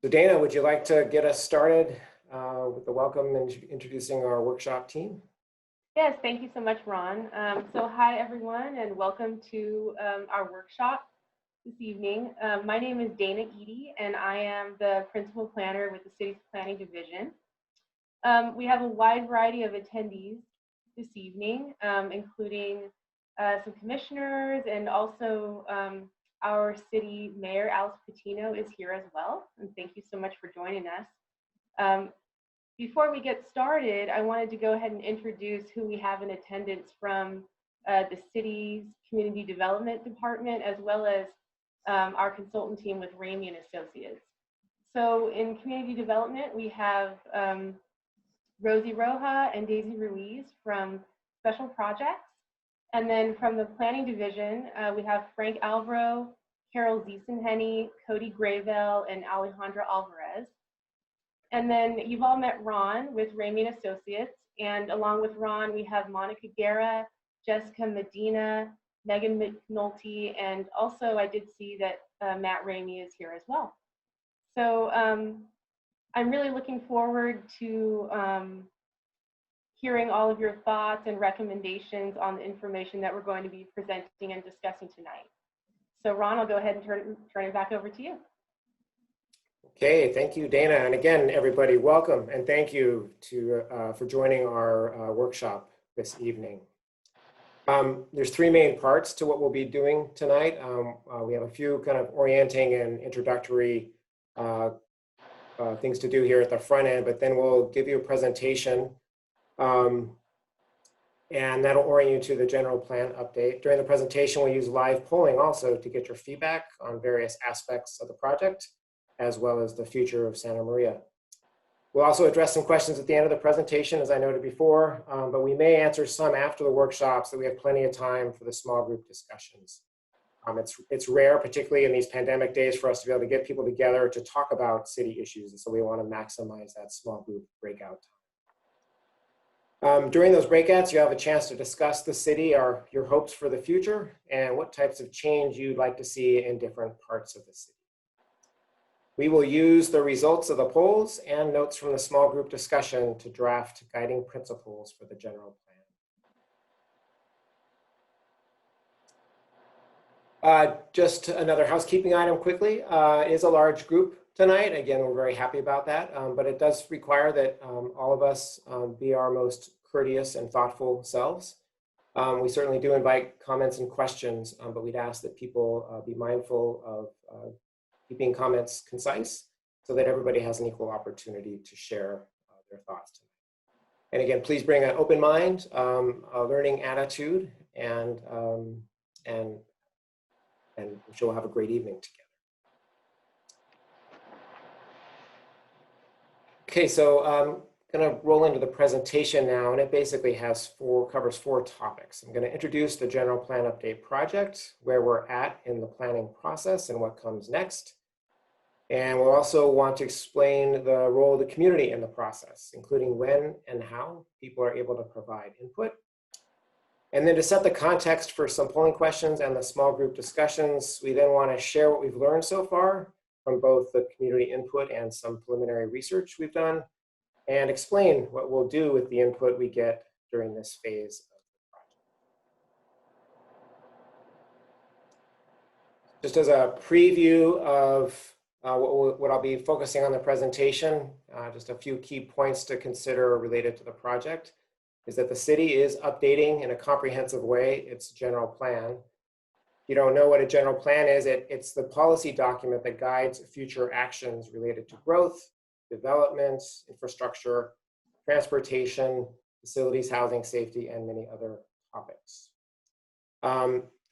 So Dana, would you like to get us started with the welcome and introducing our workshop team? Yes, thank you so much, Ron. Hi, everyone, and welcome to our workshop this evening. My name is Dana Eady, and I am the principal planner with the city's planning division. We have a wide variety of attendees this evening, including some commissioners, and also our city mayor, Alice Patino, is here as well. And thank you so much for joining us. Before we get started, I wanted to go ahead and introduce who we have in attendance from the city's community development department, as well as our consultant team with Ramey and Associates. So in community development, we have Rosie Roja and Daisy Ruiz from Special Projects. And then from the planning division, we have Frank Alvaro, Carol Ziesenhenny, Cody Grayville, and Alejandra Alvarez. And then you've all met Ron with Ramey and Associates. And along with Ron, we have Monica Guerra, Jessica Medina, Megan McNulty, and also I did see that Matt Ramey is here as well. So I'm really looking forward to hearing all of your thoughts and recommendations on the information that we're going to be presenting and discussing tonight. So Ron, I'll go ahead and turn it back over to you. Okay, thank you, Dana. And again, everybody, welcome and thank you for joining our workshop this evening. There's three main parts to what we'll be doing tonight. We have a few kind of orienting and introductory things to do here at the front end, but then we'll give you a presentation and that'll orient you to the general plan update. During the presentation, we'll use live polling also to get your feedback on various aspects of the project, as well as the future of Santa Maria. We'll also address some questions at the end of the presentation, as I noted before, but we may answer some after the workshop so we have plenty of time for the small group discussions. It's rare, particularly in these pandemic days, for us to be able to get people together to talk about city issues, and so we want to maximize that small group breakout time. During those breakouts, you have a chance to discuss the city, your hopes for the future, and what types of change you'd like to see in different parts of the city. We will use the results of the polls and notes from the small group discussion to draft guiding principles for the general plan. Just another housekeeping item quickly. It is a large group tonight. Again, we're very happy about that, but it does require that all of us be our most courteous and thoughtful selves. We certainly do invite comments and questions, but we'd ask that people be mindful of keeping comments concise so that everybody has an equal opportunity to share their thoughts tonight. And again, please bring an open mind, a learning attitude, and we'll have a great evening together. Okay, so I'm going to roll into the presentation now, and it basically covers four topics. I'm going to introduce the general plan update project, where we're at in the planning process and what comes next. And we'll also want to explain the role of the community in the process, including when and how people are able to provide input. And then to set the context for some polling questions and the small group discussions, we then want to share what we've learned so far from both the community input and some preliminary research we've done, and explain what we'll do with the input we get during this phase of the project. Just as a preview of what I'll be focusing on the presentation, just a few key points to consider related to the project is that the city is updating in a comprehensive way its general plan. If you don't know what a general plan is, it's the policy document that guides future actions related to growth, development, infrastructure, transportation, facilities, housing, safety, and many other topics.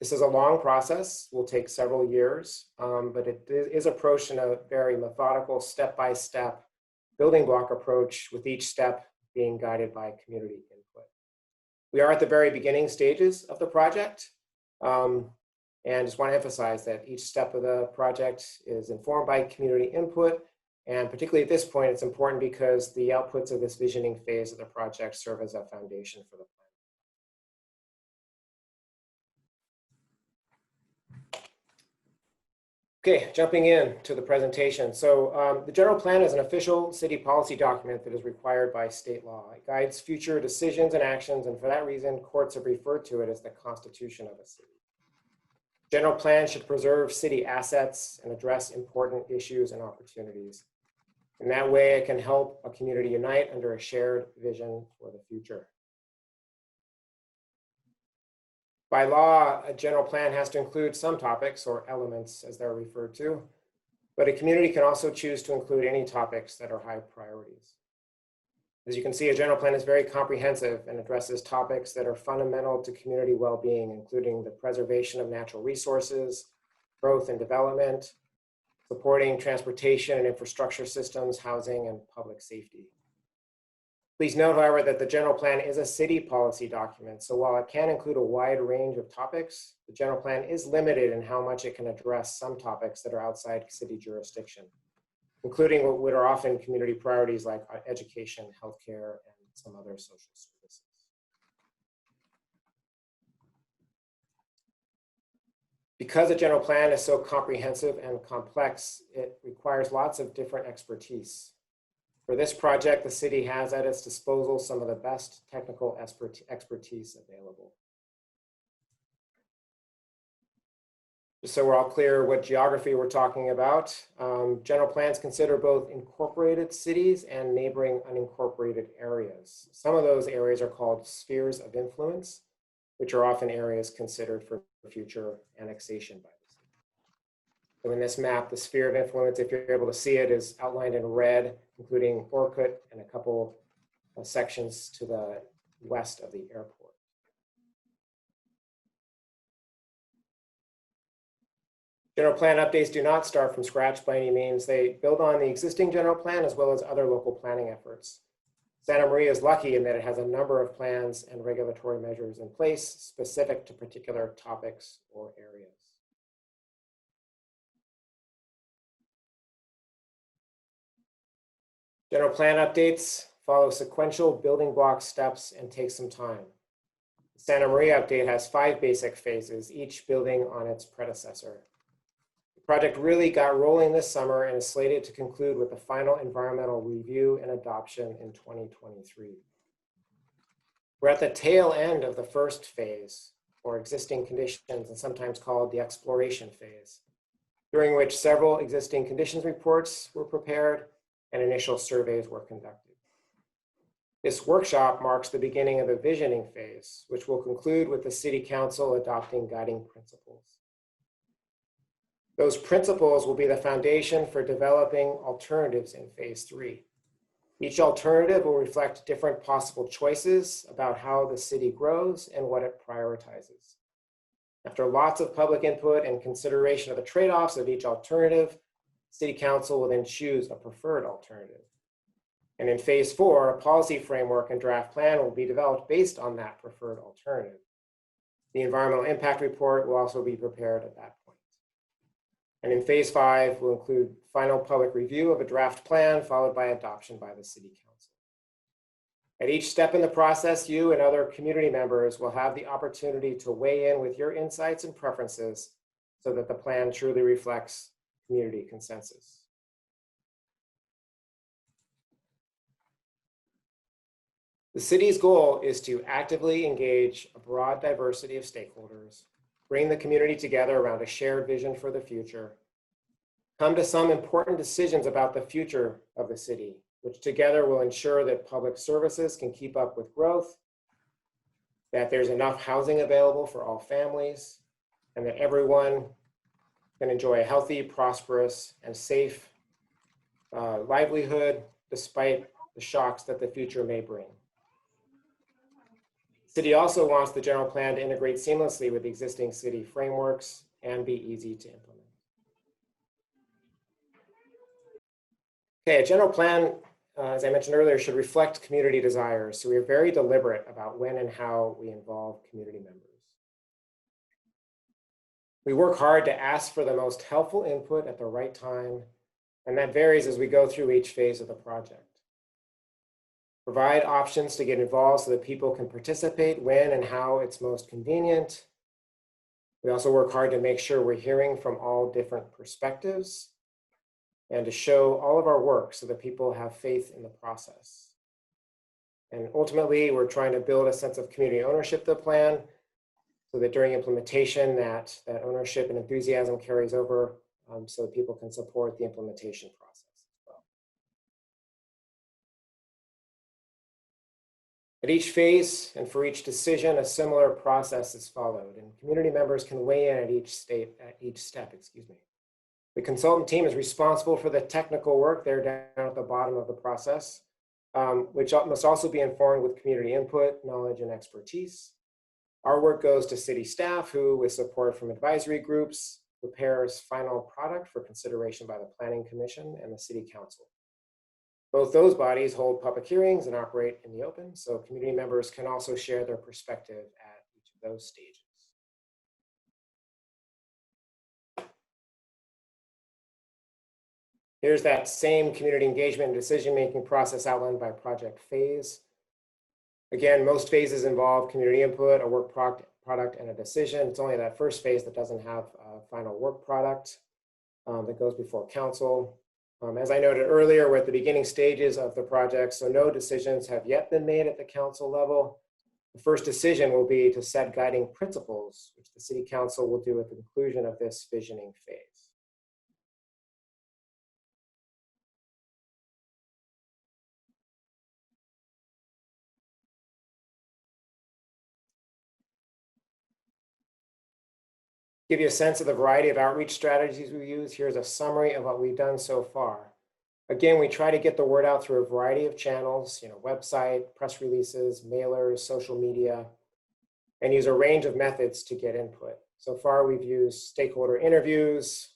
This is a long process, will take several years, but it is approached in a very methodical, step-by-step building block approach, with each step being guided by community input. We are at the very beginning stages of the project, and just want to emphasize that each step of the project is informed by community input, and particularly at this point, it's important because the outputs of this visioning phase of the project serve as a foundation for the plan. Okay, jumping in to the presentation. So the general plan is an official city policy document that is required by state law. It guides future decisions and actions, and for that reason, courts have referred to it as the constitution of a city. General plan should preserve city assets and address important issues and opportunities. In that way, it can help a community unite under a shared vision for the future. By law, a general plan has to include some topics or elements as they're referred to, but a community can also choose to include any topics that are high priorities. As you can see, a general plan is very comprehensive and addresses topics that are fundamental to community well-being, including the preservation of natural resources, growth and development, supporting transportation and infrastructure systems, housing, and public safety. Please note, however, that the general plan is a city policy document, so while it can include a wide range of topics, the general plan is limited in how much it can address some topics that are outside city jurisdiction, including what are often community priorities like education, healthcare, and some other social services. Because a general plan is so comprehensive and complex, it requires lots of different expertise. For this project, the city has at its disposal some of the best technical expertise available. Just so we're all clear what geography we're talking about, general plans consider both incorporated cities and neighboring unincorporated areas. Some of those areas are called spheres of influence, which are often areas considered for future annexation by the city. So in this map, the sphere of influence, if you're able to see it, is outlined in red, including Orkut and a couple of sections to the west of the airport. General plan updates do not start from scratch by any means. They build on the existing general plan as well as other local planning efforts. Santa Maria is lucky in that it has a number of plans and regulatory measures in place specific to particular topics or areas. General plan updates follow sequential building block steps and take some time. The Santa Maria update has 5 basic phases, each building on its predecessor. The project really got rolling this summer and is slated to conclude with the final environmental review and adoption in 2023. We're at the tail end of the first phase, or existing conditions, and sometimes called the exploration phase, during which several existing conditions reports were prepared and initial surveys were conducted. This workshop marks the beginning of the visioning phase, which will conclude with the City Council adopting guiding principles. Those principles will be the foundation for developing alternatives in phase 3. Each alternative will reflect different possible choices about how the city grows and what it prioritizes. After lots of public input and consideration of the trade-offs of each alternative, City Council will then choose a preferred alternative. And in phase 4, a policy framework and draft plan will be developed based on that preferred alternative. The environmental impact report will also be prepared at that point. And in phase 5, we'll include final public review of a draft plan followed by adoption by the City Council. At each step in the process, you and other community members will have the opportunity to weigh in with your insights and preferences so that the plan truly reflects community consensus. The city's goal is to actively engage a broad diversity of stakeholders, bring the community together around a shared vision for the future, come to some important decisions about the future of the city, which together will ensure that public services can keep up with growth, that there's enough housing available for all families, and that everyone can enjoy a healthy, prosperous, and safe livelihood despite the shocks that the future may bring. The city also wants the general plan to integrate seamlessly with existing city frameworks and be easy to implement. Okay, a general plan, as I mentioned earlier, should reflect community desires. So we are very deliberate about when and how we involve community members. We work hard to ask for the most helpful input at the right time, and that varies as we go through each phase of the project. Provide options to get involved so that people can participate when and how it's most convenient. We also work hard to make sure we're hearing from all different perspectives and to show all of our work so that people have faith in the process. And ultimately, we're trying to build a sense of community ownership of the plan so that during implementation, that ownership and enthusiasm carries over so that people can support the implementation process as well. At each phase and for each decision, a similar process is followed, and community members can weigh in at each step. The consultant team is responsible for the technical work. They're down at the bottom of the process, which must also be informed with community input, knowledge, and expertise. Our work goes to city staff who, with support from advisory groups, prepares final product for consideration by the Planning Commission and the City Council. Both those bodies hold public hearings and operate in the open, so community members can also share their perspective at each of those stages. Here's that same community engagement and decision-making process outlined by project phase. Again, most phases involve community input, a work product, and a decision. It's only that first phase that doesn't have a final work product that goes before council. As I noted earlier, we're at the beginning stages of the project, so no decisions have yet been made at the council level. The first decision will be to set guiding principles, which the City Council will do at the conclusion of this visioning phase. Give you a sense of the variety of outreach strategies we use, here's a summary of what we've done so far. Again, we try to get the word out through a variety of channels, website, press releases, mailers, social media, and use a range of methods to get input. So far, we've used stakeholder interviews,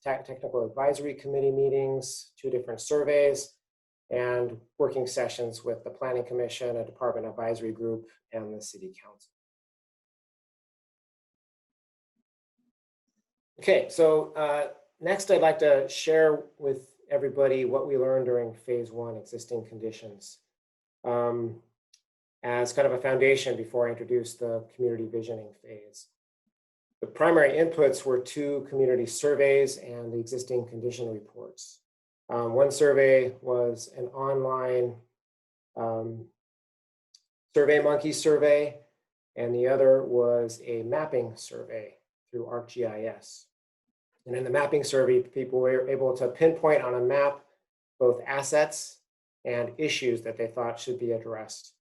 technical advisory committee meetings, 2 different surveys, and working sessions with the Planning Commission, a department advisory group, and the City Council. Okay, so next I'd like to share with everybody what we learned during phase 1, existing conditions, as kind of a foundation before I introduce the community visioning phase. The primary inputs were 2 community surveys and the existing condition reports. One survey was an online SurveyMonkey survey, and the other was a mapping survey through ArcGIS. And in the mapping survey, people were able to pinpoint on a map both assets and issues that they thought should be addressed,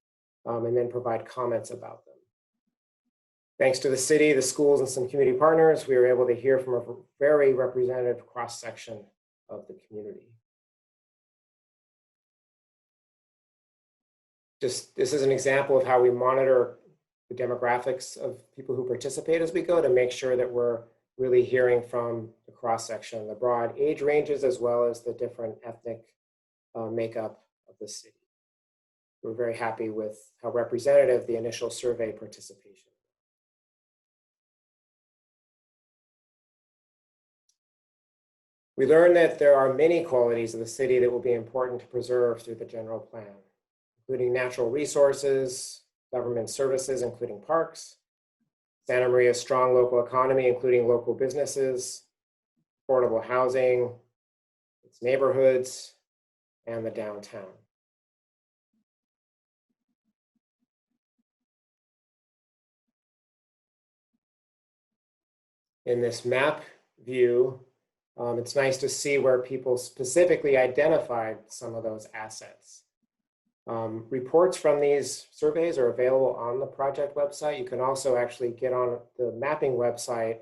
and then provide comments about them. Thanks to the city, the schools, and some community partners, we were able to hear from a very representative cross-section of the community. This is an example of how we monitor the demographics of people who participate as we go to make sure that we're really hearing from the cross-section, the broad age ranges, as well as the different ethnic makeup of the city. We're very happy with how representative the initial survey participation. We learned that there are many qualities of the city that will be important to preserve through the general plan, including natural resources, government services, including parks, Santa Maria's strong local economy, including local businesses, affordable housing, its neighborhoods, and the downtown. In this map view, it's nice to see where people specifically identified some of those assets. Reports from these surveys are available on the project website. You can also actually get on the mapping website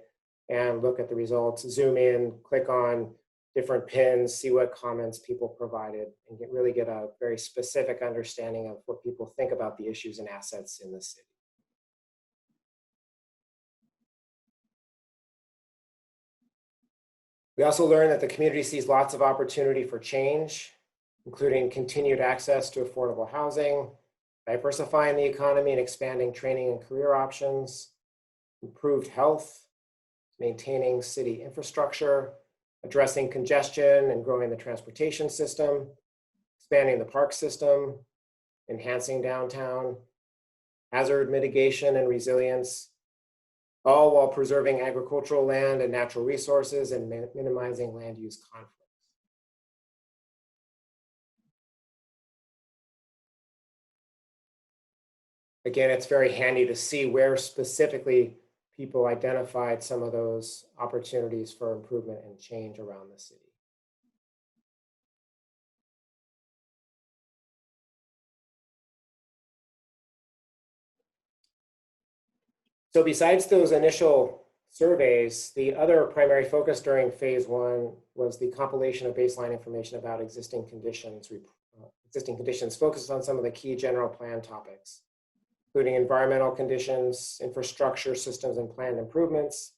and look at the results, zoom in, click on different pins, see what comments people provided, and really get a very specific understanding of what people think about the issues and assets in the city. We also learned that the community sees lots of opportunity for change, including continued access to affordable housing, diversifying the economy and expanding training and career options, improved health, maintaining city infrastructure, addressing congestion and growing the transportation system, expanding the park system, enhancing downtown, hazard mitigation and resilience, all while preserving agricultural land and natural resources and minimizing land use conflicts. Again, it's very handy to see where specifically people identified some of those opportunities for improvement and change around the city. So besides those initial surveys, the other primary focus during phase one was the compilation of baseline information about existing conditions focused on some of the key general plan topics, including environmental conditions, infrastructure systems and planned improvements,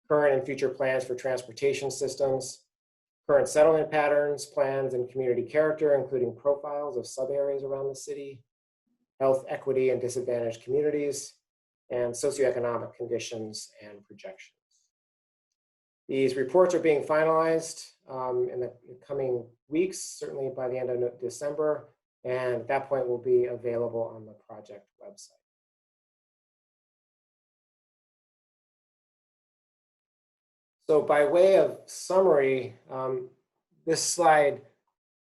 current and future plans for transportation systems, current settlement patterns, plans, and community character, including profiles of sub-areas around the city, health, equity, and disadvantaged communities, and socioeconomic conditions and projections. These reports are being finalized in the coming weeks, certainly by the end of December, and at that point will be available on the project website. So by way of summary, this slide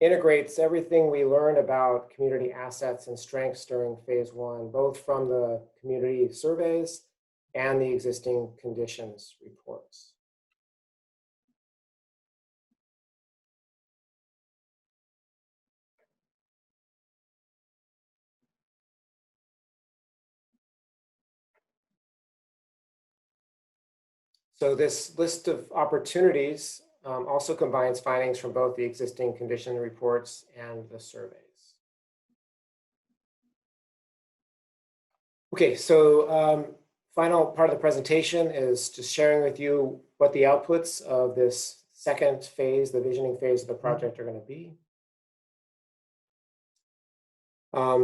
integrates everything we learned about community assets and strengths during phase one, both from the community surveys and the existing conditions reports. So this list of opportunities also combines findings from both the existing condition reports and the surveys. Okay, so final part of the presentation is just sharing with you what the outputs of this second phase, the visioning phase of the project, are going to be.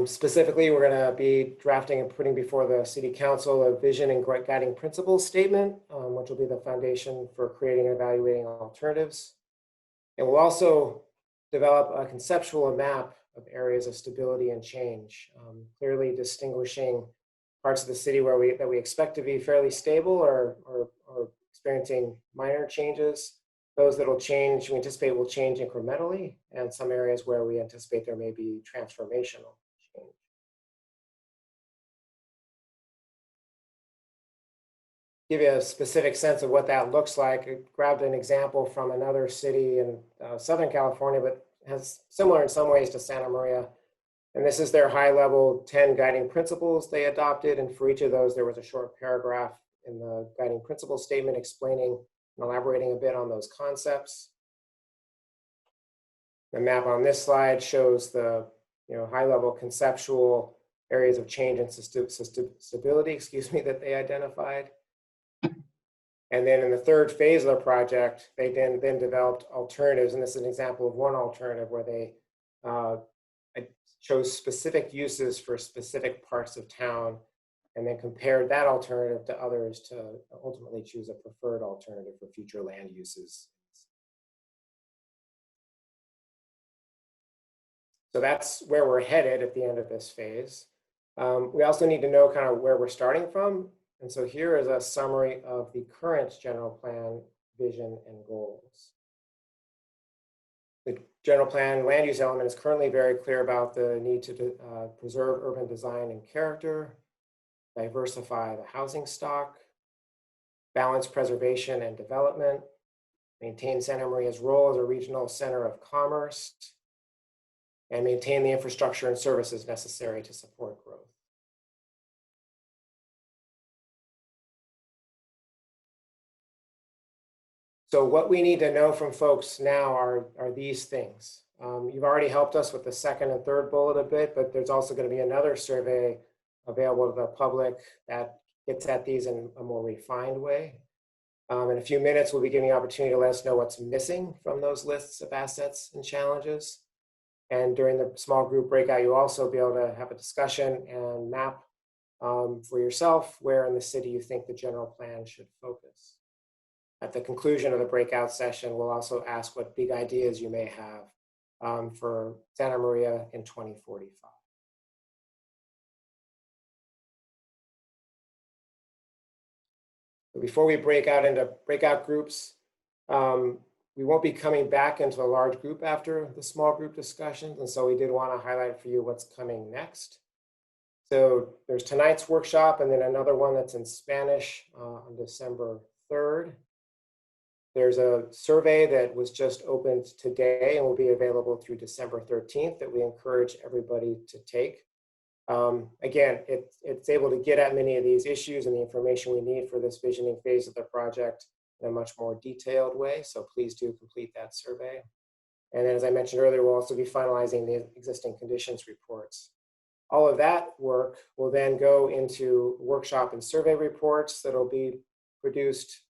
Specifically, we're going to be drafting and putting before the City Council a vision and guiding principles statement, which will be the foundation for creating and evaluating alternatives. And we'll also develop a conceptual map of areas of stability and change, clearly distinguishing parts of the city that we expect to be fairly stable or experiencing minor changes. Those that will change, we anticipate will change incrementally, and some areas where we anticipate there may be transformational change. Give you a specific sense of what that looks like. I grabbed an example from another city in Southern California, but has similar in some ways to Santa Maria. And this is their high-level 10 guiding principles they adopted. And for each of those, there was a short paragraph in the guiding principle statement explaining and elaborating a bit on those concepts. The map on this slide shows the high-level conceptual areas of change and stability, that they identified. And then in the third phase of the project, they then developed alternatives. And this is an example of one alternative where they chose specific uses for specific parts of town and then compared that alternative to others to ultimately choose a preferred alternative for future land uses. So that's where we're headed at the end of this phase. We also need to know kind of where we're starting from. And so here is a summary of the current general plan vision and goals. The general plan land use element is currently very clear about the need to preserve urban design and character, diversify the housing stock, balance preservation and development, maintain Santa Maria's role as a regional center of commerce, and maintain the infrastructure and services necessary to support growth. So what we need to know from folks now are these things. You've already helped us with the second and third bullet a bit, but there's also going to be another survey available to the public that gets at these in a more refined way. In a few minutes, we'll be giving you an opportunity to let us know what's missing from those lists of assets and challenges. And during the small group breakout, you'll also be able to have a discussion and map for yourself where in the city you think the general plan should focus. At the conclusion of the breakout session, we'll also ask what big ideas you may have for Santa Maria in 2045. Before we break out into breakout groups, we won't be coming back into a large group after the small group discussions. And so we did want to highlight for you what's coming next. So there's tonight's workshop and then another one that's in Spanish on December 3rd. There's a survey that was just opened today and will be available through December 13th that we encourage everybody to take. Again, it's able to get at many of these issues and the information we need for this visioning phase of the project in a much more detailed way. So please do complete that survey. And then, as I mentioned earlier, we'll also be finalizing the existing conditions reports. All of that work will then go into workshop and survey reports that'll be produced.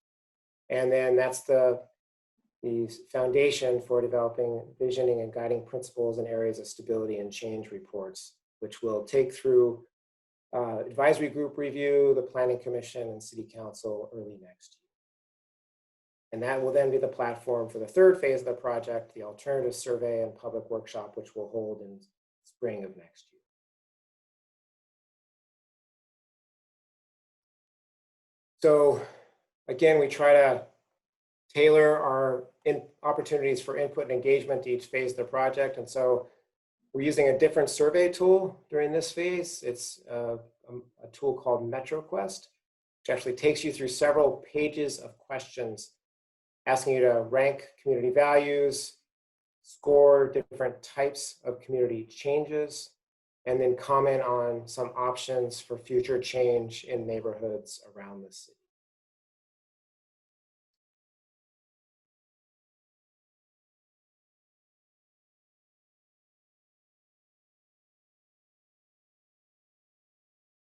And then that's the foundation for developing visioning and guiding principles and areas of stability and change reports, which will take through advisory group review, the Planning Commission, and City Council early next year. And that will then be the platform for the third phase of the project, the alternative survey and public workshop, which we'll hold in spring of next year. So again, we try to tailor our opportunities for input and engagement to each phase of the project. And so we're using a different survey tool during this phase. It's a tool called MetroQuest, which actually takes you through several pages of questions asking you to rank community values, score different types of community changes, and then comment on some options for future change in neighborhoods around the city.